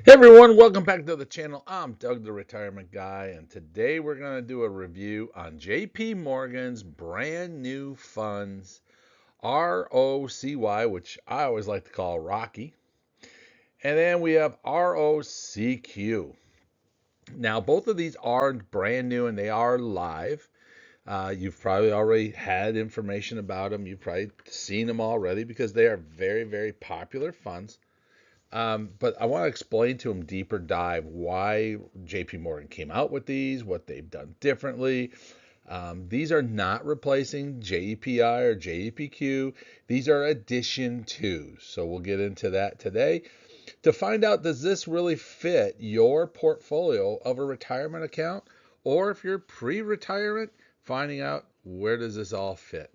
Hey everyone, welcome back to the channel. I'm Doug the Retirement Guy, and today we're going to do a review on JP Morgan's brand new funds, ROCY, which I always like to call Rocky, and then we have ROCQ. Now, both of these are brand new and they are live. You've probably already had information about them. You've probably seen them already because they are very, very popular funds. But I want to explain to them deeper dive why JP Morgan came out with these, what they've done differently. These are not replacing JEPI or JEPQ. These are addition to. So we'll get into that today to find out, does this really fit your portfolio of a retirement account? Or if you're pre-retirement, finding out where does this all fit.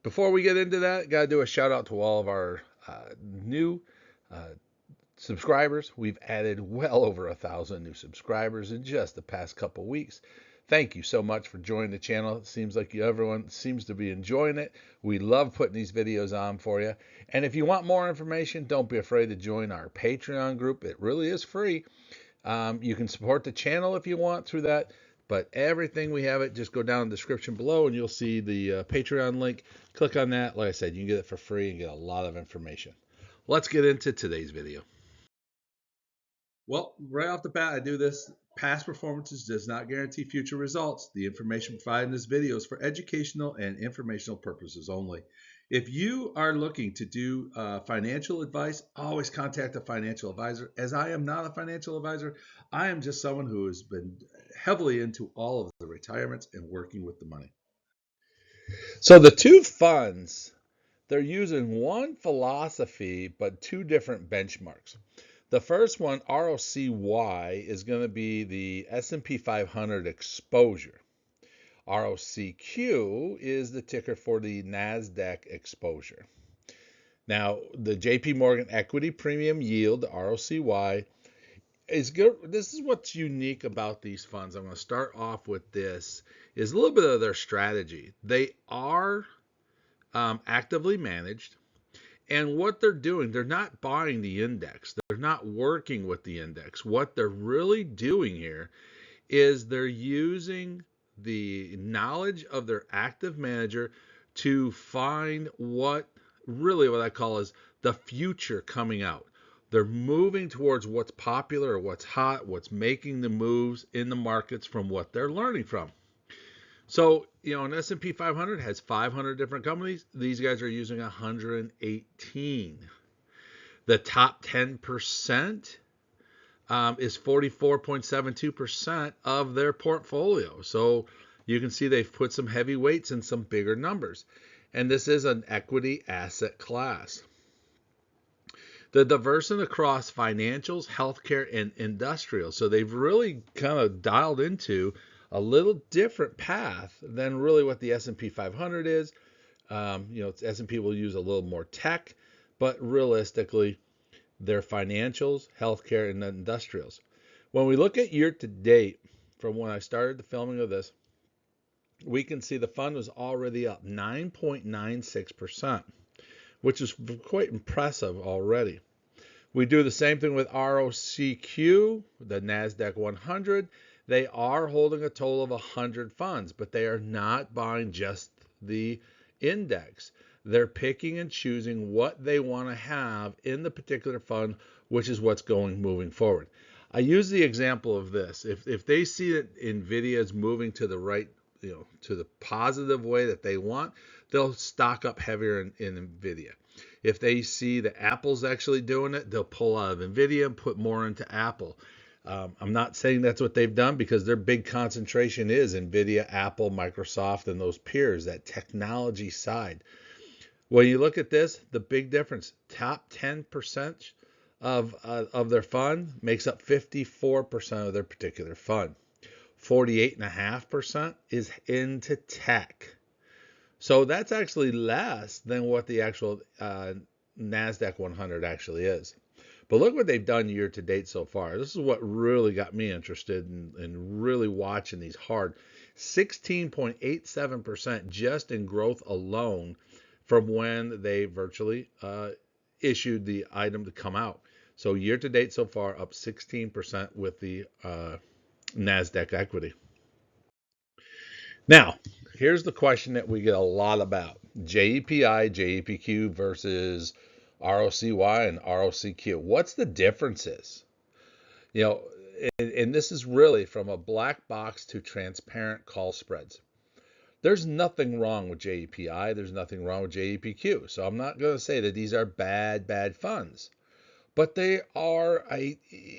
Before we get into that, got to do a shout out to all of our new uh, subscribers. We've added well over 1,000 new subscribers in just the past couple weeks. Thank you so much for joining the channel. It seems like everyone seems to be enjoying it. We love putting these videos on for you. And if you want more information, don't be afraid to join our Patreon group. It really is free. You can support the channel if you want through that. But everything we have it, just go down in the description below and you'll see the Patreon link. Click on that. Like I said, you can get it for free and get a lot of information. Let's get into today's video. Well, right off the bat, I do this. Past performances does not guarantee future results. The information provided in this video is for educational and informational purposes only. If you are looking to do financial advice, always contact a financial advisor. As I am not a financial advisor, I am just someone who has been heavily into all of the retirements and working with the money. So the two funds, they're using one philosophy, but two different benchmarks. The first one, ROCY, is going to be the S&P 500 exposure. ROCQ is the ticker for the NASDAQ exposure. Now, the JP Morgan Equity Premium Yield, ROCY, is good. This is what's unique about these funds. I'm going to start off with this, is a little bit of their strategy. They are actively managed. And what they're doing, they're not buying the index. They're not working with the index. What they're really doing here is they're using the knowledge of their active manager to find what I call is the future coming out. They're moving towards what's popular or what's hot, what's making the moves in the markets from what they're learning from. So, an S&P 500 has 500 different companies. These guys are using 118. The top 10% is 44.72% of their portfolio. So you can see they've put some heavy weights in some bigger numbers. And this is an equity asset class. The diversity across financials, healthcare, and industrial. So they've really kind of dialed into a little different path than really what the S&P 500 is. S&P will use a little more tech, but realistically, they're financials, healthcare, and industrials. When we look at year to date, from when I started the filming of this, we can see the fund was already up 9.96%, which is quite impressive already. We do the same thing with ROCQ, the NASDAQ 100. They are holding a total of 100 funds, but they are not buying just the index. They're picking and choosing what they want to have in the particular fund, which is what's moving forward. I use the example of this. If they see that NVIDIA is moving to the right, to the positive way that they want, they'll stock up heavier in NVIDIA. If they see that Apple's actually doing it, they'll pull out of NVIDIA and put more into Apple. I'm not saying that's what they've done because their big concentration is NVIDIA, Apple, Microsoft, and those peers, that technology side. When you look at this, the big difference, top 10% of their fund makes up 54% of their particular fund. 48.5% is into tech. So that's actually less than what the actual NASDAQ 100 actually is. But look what they've done year to date so far. This is what really got me interested in really watching these hard. 16.87% just in growth alone from when they virtually issued the item to come out. So year to date so far, up 16% with the NASDAQ equity. Now, here's the question that we get a lot about. JEPI, JEPQ versus ROCY and ROCQ. What's the differences? You know, and this is really from a black box to transparent call spreads. There's nothing wrong with JEPI. There's nothing wrong with JEPQ. So I'm not going to say that these are bad funds. But they are,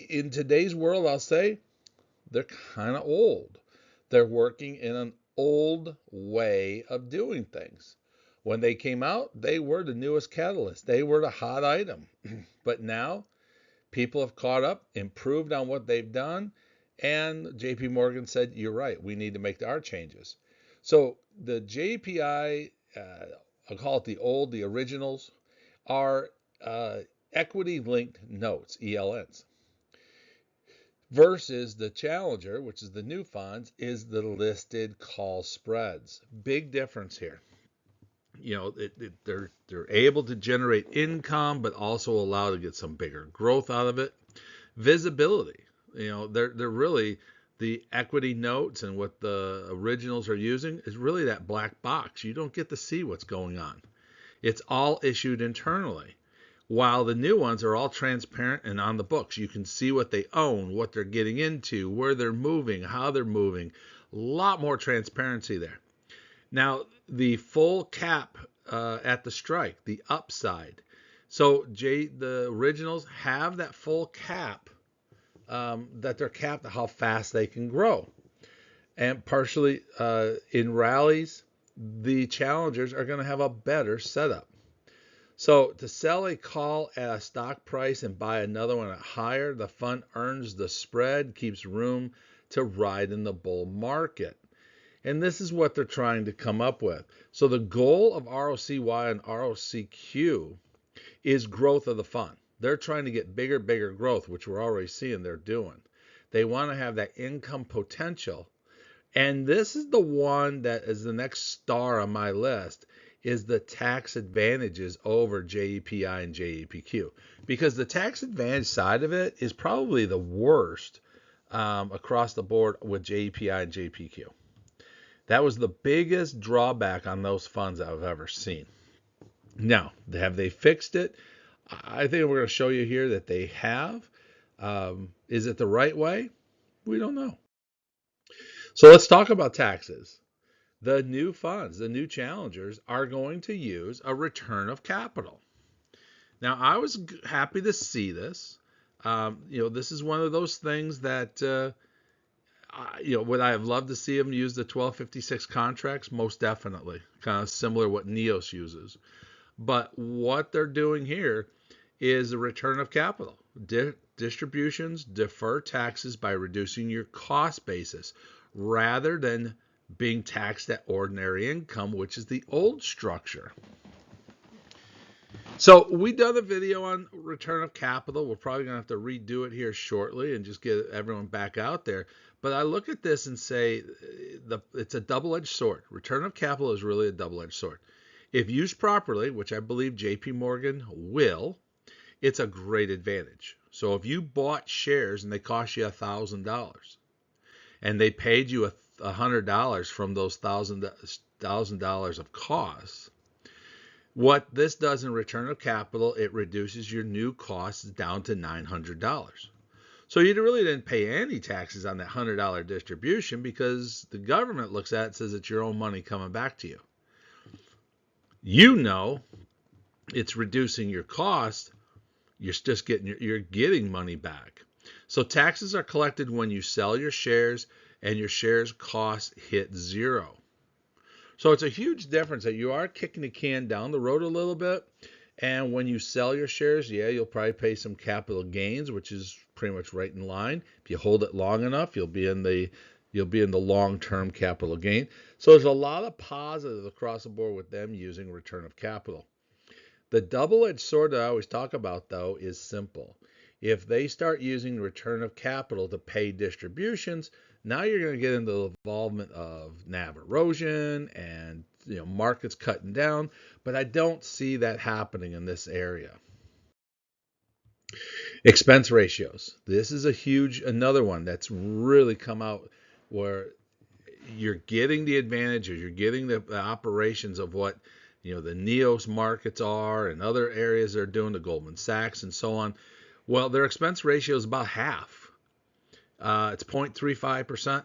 in today's world, I'll say, they're kind of old. They're working in an old way of doing things. When they came out, they were the newest catalyst. They were the hot item. But now, people have caught up, improved on what they've done, and JP Morgan said, you're right, we need to make our changes. So the JPI, I'll call it the originals, are equity-linked notes, ELNs, versus the challenger, which is the new funds, is the listed call spreads. Big difference here. You know, they're able to generate income, but also allow to get some bigger growth out of it. Visibility. You know, they're really the equity notes, and what the originals are using is really that black box. You don't get to see what's going on. It's all issued internally. While the new ones are all transparent and on the books. You can see what they own, what they're getting into, where they're moving, how they're moving. A lot more transparency there. Now, the full cap at the strike, the upside. So the originals have that full cap, that they're capped at how fast they can grow. And partially in rallies, the challengers are going to have a better setup. So to sell a call at a stock price and buy another one at higher, the fund earns the spread, keeps room to ride in the bull market. And this is what they're trying to come up with. So the goal of ROCY and ROCQ is growth of the fund. They're trying to get bigger growth, which we're already seeing they're doing. They want to have that income potential. And this is the one that is the next star on my list, is the tax advantages over JEPI and JEPQ. Because the tax advantage side of it is probably the worst across the board with JEPI and JEPQ. That was the biggest drawback on those funds I've ever seen. Now, have they fixed it? I think we're going to show you here that they have. Is it the right way? We don't know. So let's talk about taxes. The new funds, the new challengers, are going to use a return of capital. Now, I was happy to see this. This is one of those things that, would I have loved to see them use the 1256 contracts? Most definitely. Kind of similar to what NEOS uses. But what they're doing here is a return of capital. Distributions defer taxes by reducing your cost basis rather than being taxed at ordinary income, which is the old structure. So we done a video on return of capital. We're probably going to have to redo it here shortly and just get everyone back out there. But I look at this and say it's a double-edged sword. Return of capital is really a double-edged sword. If used properly, which I believe JP Morgan will, it's a great advantage. So if you bought shares and they cost you $1,000 and they paid you $100 from those $1,000 of costs, what this does in return of capital, it reduces your new costs down to $900. So you really didn't pay any taxes on that $100 distribution because the government looks at it and says it's your own money coming back to you. You know it's reducing your cost. You're getting money back. So taxes are collected when you sell your shares and your shares cost hit zero. So it's a huge difference that you are kicking the can down the road a little bit. And when you sell your shares, you'll probably pay some capital gains, which is pretty much right in line. If you hold it long enough, you'll be in the long-term capital gain. So there's a lot of positives across the board with them using return of capital. The double-edged sword that I always talk about, though, is simple. If they start using return of capital to pay distributions, now you're going to get into the involvement of NAV erosion and markets cutting down. But I don't see that happening in this area. Expense ratios. This is another one that's really come out where you're getting the advantages, you're getting the operations of what the NEOS markets are and other areas they're doing, the Goldman Sachs and so on. Well, their expense ratio is about half. It's 0.35%.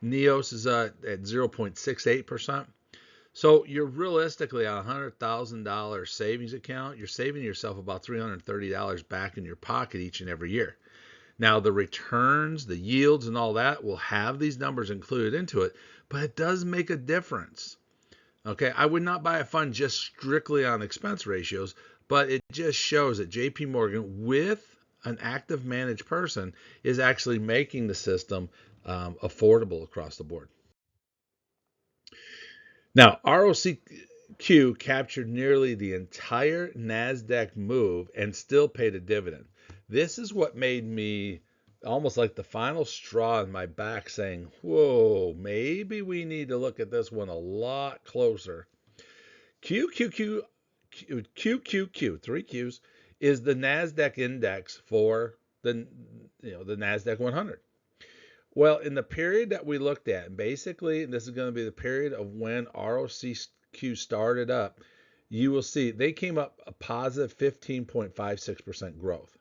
NEOS is at 0.68%. So you're realistically on a $100,000 savings account, you're saving yourself about $330 back in your pocket each and every year. Now the returns, the yields, and all that will have these numbers included into it, but it does make a difference. Okay, I would not buy a fund just strictly on expense ratios, but it just shows that JP Morgan, with an active managed person, is actually making the system affordable across the board. Now, ROCQ captured nearly the entire NASDAQ move and still paid a dividend. This is what made me almost like the final straw in my back saying, whoa, maybe we need to look at this one a lot closer. QQQ, three Qs, is the NASDAQ index for the NASDAQ 100. Well, in the period that we looked at, basically, this is going to be the period of when ROCQ started up, you will see they came up a positive 15.56% growth.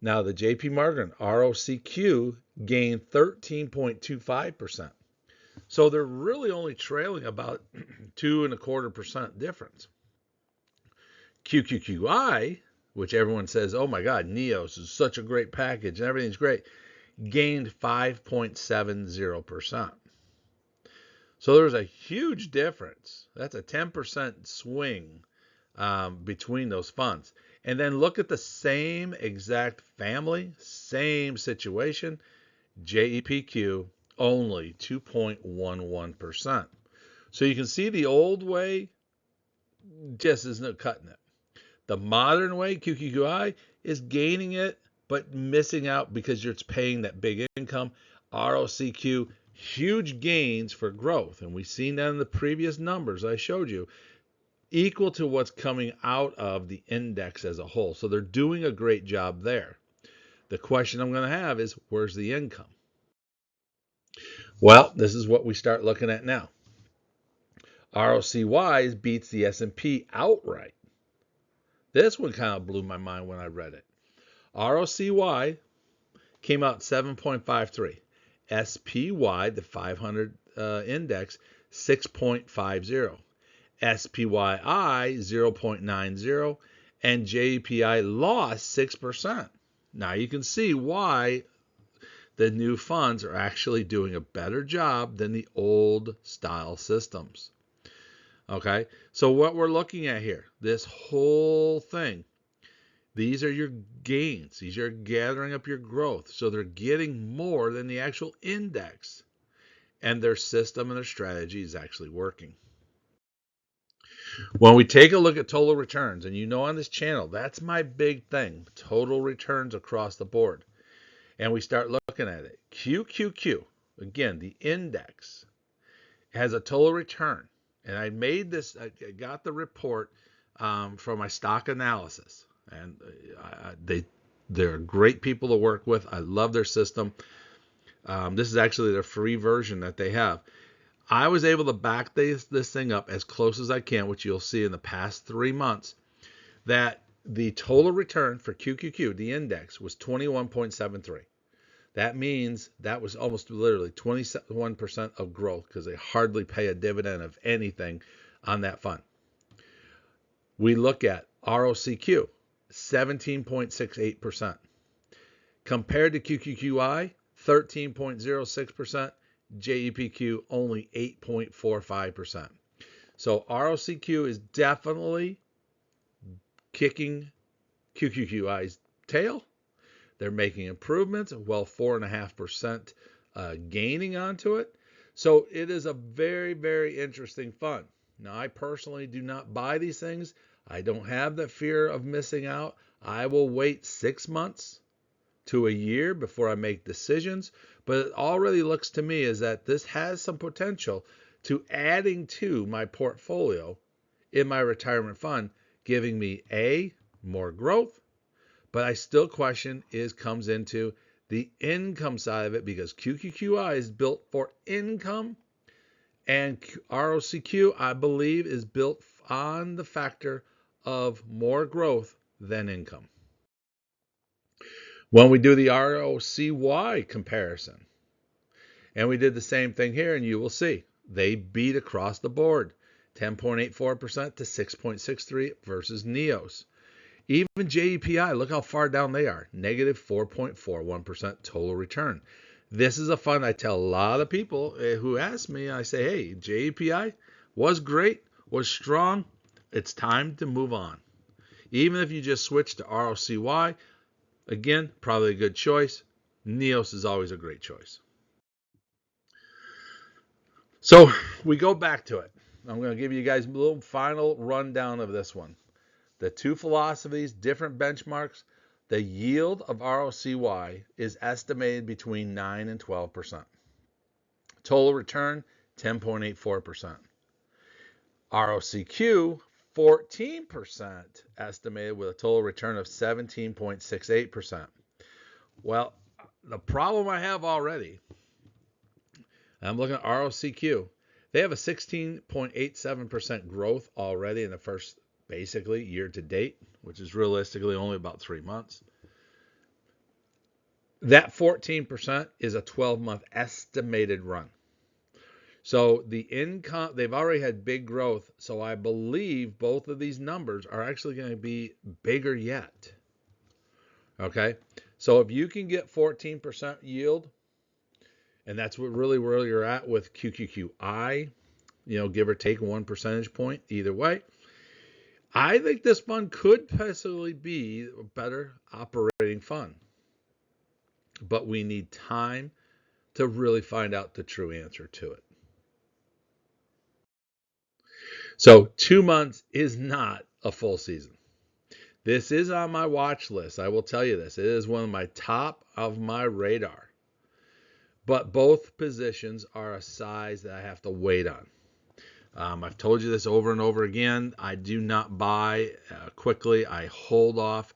Now, the JP Morgan ROCQ gained 13.25%. So they're really only trailing about 2.25% difference. QQQI, which everyone says, oh my God, NEOS is such a great package and everything's great, gained 5.70%. So there's a huge difference. That's a 10% swing between those funds. And then look at the same exact family, same situation, JEPQ, only 2.11%. So you can see the old way just isn't cutting it. The modern way, QQQI, is gaining it, but missing out because it's paying that big income. ROCQ, huge gains for growth. And we've seen that in the previous numbers I showed you, equal to what's coming out of the index as a whole. So they're doing a great job there. The question I'm going to have is, where's the income? Well, this is what we start looking at now. ROCY beats the S&P outright. This one kind of blew my mind when I read it. ROCY came out 7.53. SPY, the 500 index, 6.50. SPYI, 0.90. And JEPI lost 6%. Now you can see why the new funds are actually doing a better job than the old style systems. Okay, so what we're looking at here, this whole thing, these are your gains. These are gathering up your growth. So they're getting more than the actual index. And their system and their strategy is actually working. When we take a look at total returns, and on this channel, that's my big thing, total returns across the board. And we start looking at it. QQQ, again, the index, has a total return. And I got the report from my stock analysis. And they're great people to work with. I love their system. This is actually their free version that they have. I was able to back this thing up as close as I can, which you'll see in the past 3 months, that the total return for QQQ, the index, was 21.73. That means that was almost literally 21% of growth because they hardly pay a dividend of anything on that fund. We look at ROCQ, 17.68%. Compared to QQQI, 13.06%. JEPQ, only 8.45%. So ROCQ is definitely kicking QQQI's tail. They're making improvements, well, 4.5% gaining onto it. So it is a very, very interesting fund. Now, I personally do not buy these things. I don't have the fear of missing out. I will wait 6 months to a year before I make decisions. But it already looks to me as that this has some potential to adding to my portfolio in my retirement fund, giving me A, more growth, But I still question comes into the income side of it, because QQQI is built for income, and ROCQ, I believe, is built on the factor of more growth than income. When we do the ROCY comparison, and we did the same thing here, and you will see they beat across the board, 10.84% to 6.63 versus NEOS. Even JEPI, look how far down they are, negative 4.41% total return. This is a fund I tell a lot of people who ask me, I say, hey, JEPI was great, was strong. It's time to move on. Even if you just switch to ROCY, again, probably a good choice. NEOS is always a great choice. So we go back to it. I'm going to give you guys a little final rundown of this one. The two philosophies, different benchmarks. The yield of ROCY is estimated between 9 and 12%. Total return, 10.84%. ROCQ, 14% estimated with a total return of 17.68%. Well, the problem I have already, I'm looking at ROCQ. They have a 16.87% growth already in the first, basically, year to date, which is realistically only about 3 months. That 14% is a 12-month estimated run. So the income, they've already had big growth. So I believe both of these numbers are actually going to be bigger yet. Okay. So if you can get 14% yield, and that's what really where you're at with QQQI, give or take 1 percentage point either way, I think this fund could possibly be a better operating fund. But we need time to really find out the true answer to it. So 2 months is not a full season. This is on my watch list. I will tell you this. It is one of my top of my radar. But both positions are a size that I have to wait on. I've told you this over and over again. I do not buy quickly. I hold off.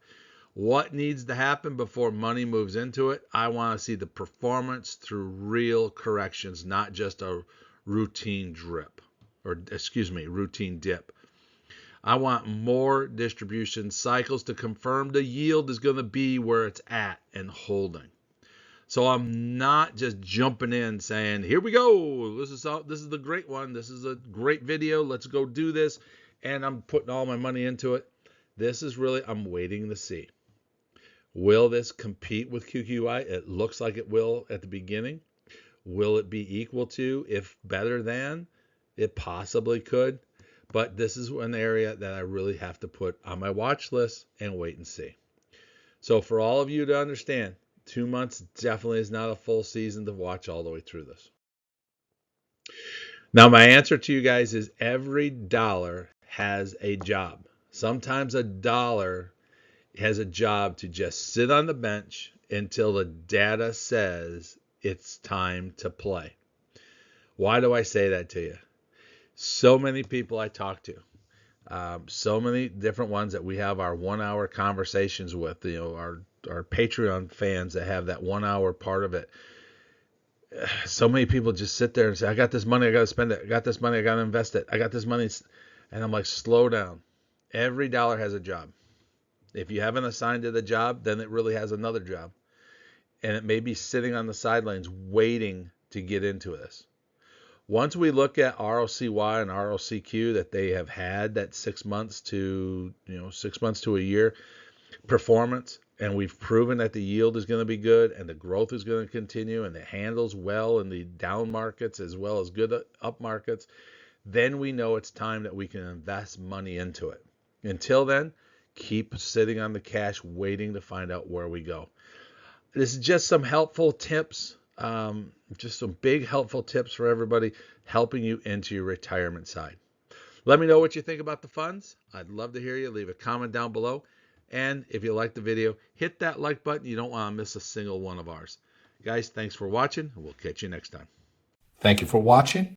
What needs to happen before money moves into it? I want to see the performance through real corrections, not just a routine drip, routine dip. I want more distribution cycles to confirm the yield is going to be where it's at and holding. So I'm not just jumping in saying, here we go. This is the great one. This is a great video. Let's go do this. And I'm putting all my money into it. This is really, I'm waiting to see. Will this compete with QQI? It looks like it will at the beginning. Will it be equal to, if better than? It possibly could. But this is an area that I really have to put on my watch list and wait and see. So for all of you to understand, 2 months definitely is not a full season to watch all the way through this. Now, my answer to you guys is every dollar has a job. Sometimes a dollar has a job to just sit on the bench until the data says it's time to play. Why do I say that to you? So many people I talk to, so many different ones that we have our 1 hour conversations with, our Patreon fans that have that 1 hour part of it. So many people just sit there and say, I got this money, I got to spend it. I got this money, I got to invest it. I got this money. And I'm like, slow down. Every dollar has a job. If you haven't assigned it a job, then it really has another job. And it may be sitting on the sidelines waiting to get into this. Once we look at ROCY and ROCQ that they have had that 6 months to 6 months to a year performance, and we've proven that the yield is going to be good and the growth is going to continue and it handles well in the down markets as well as good up markets, then we know it's time that we can invest money into it. Until then, keep sitting on the cash waiting to find out where we go. This is just some helpful tips. Just some big helpful tips for everybody, helping you into your retirement side. Let me know what you think about the funds. I'd love to hear you. Leave a comment down below. And if you like the video, hit that like button. You don't want to miss a single one of ours. Guys, thanks for watching. We'll catch you next time. Thank you for watching.